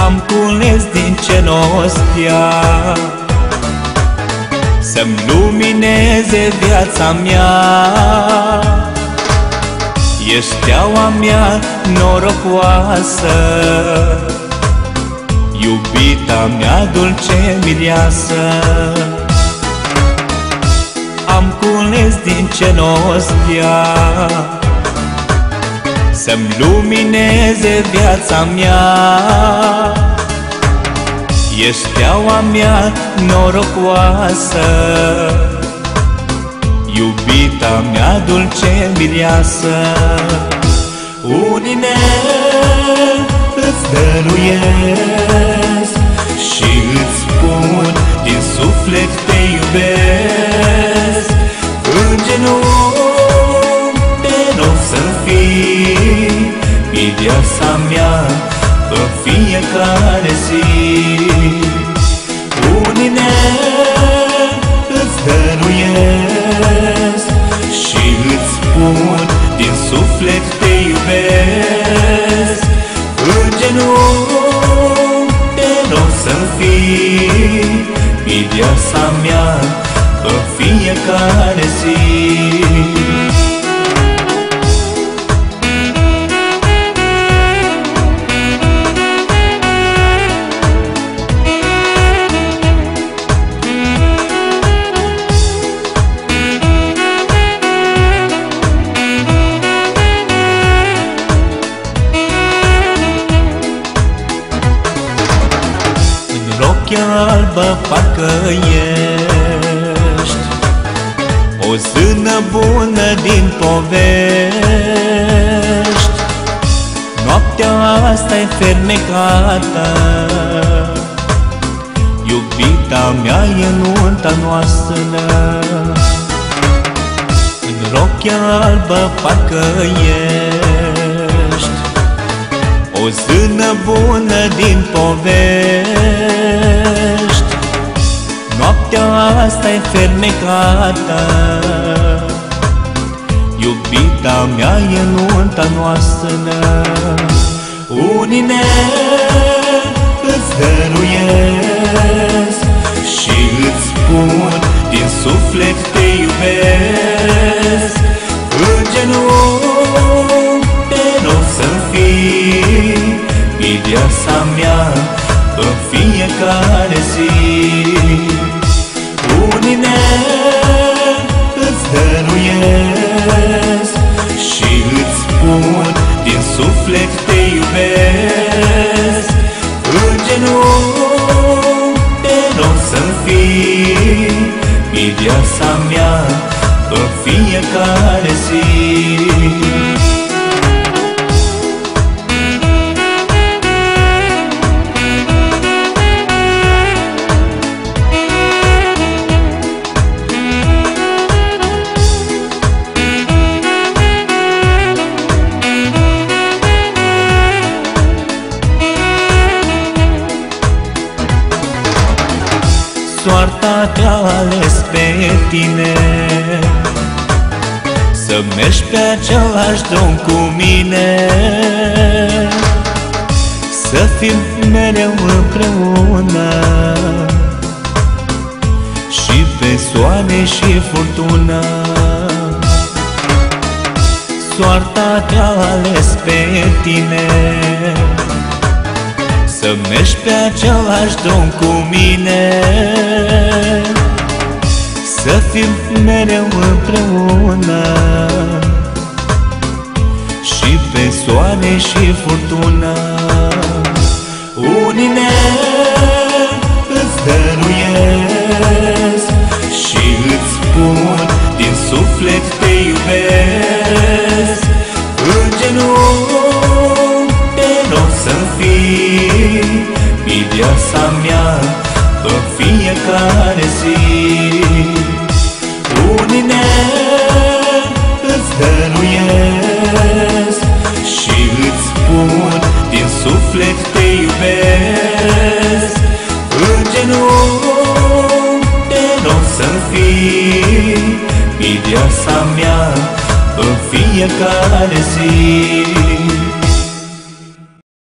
Am cules din cenostia să-mi lumineze viața mea. Ești steaua mea norocoasă, iubita mea dulce mireasă. Am cules din cenostia să-mi lumineze viața mea. Ești steaua mea norocoasă, iubita mea dulce mireasă. Unine îți dăruiesc și îți spun din suflet te iubesc. În genunchi te rog să fii mireasa mea în fiecare zi. Unine îți dăruiesc și îți spun din suflet te iubesc. În genunchi te rog să fii mireasa mea în fiecare zi. Rochia albă parcă ești o zână bună din povești. Noaptea asta-i fermecată, iubita mea e nunta noastră. În rochia albă parcă ești o zână bună din povești. Noaptea asta-i fermecată, iubita mea e nunta noastră. Unine îți dăruiesc și îți spun din suflet te iubesc. În genunchi te rog să fii mireasa mea în fiecare zi. Unine îți dăruiesc și îți spun din suflet te iubesc. În genunchi te rog să fii mireasa mea în fiecare zi. Soarta te-a ales pe tine să mergi pe același drum cu mine, să fim mereu împreună și pe soare și furtună. Soarta te-a ales pe tine să mergi pe același drum cu mine, să fim mereu împreună și pe soare și furtună. Unine îți dăruiesc și îți spun din suflet te iubesc. În genunchi te rog să fii mireasa mea în fiecare zi. tine îți dăruiesc și îți spun din suflet te iubesc. În genunchi te rog să-mi fii viața mea în fiecare zi.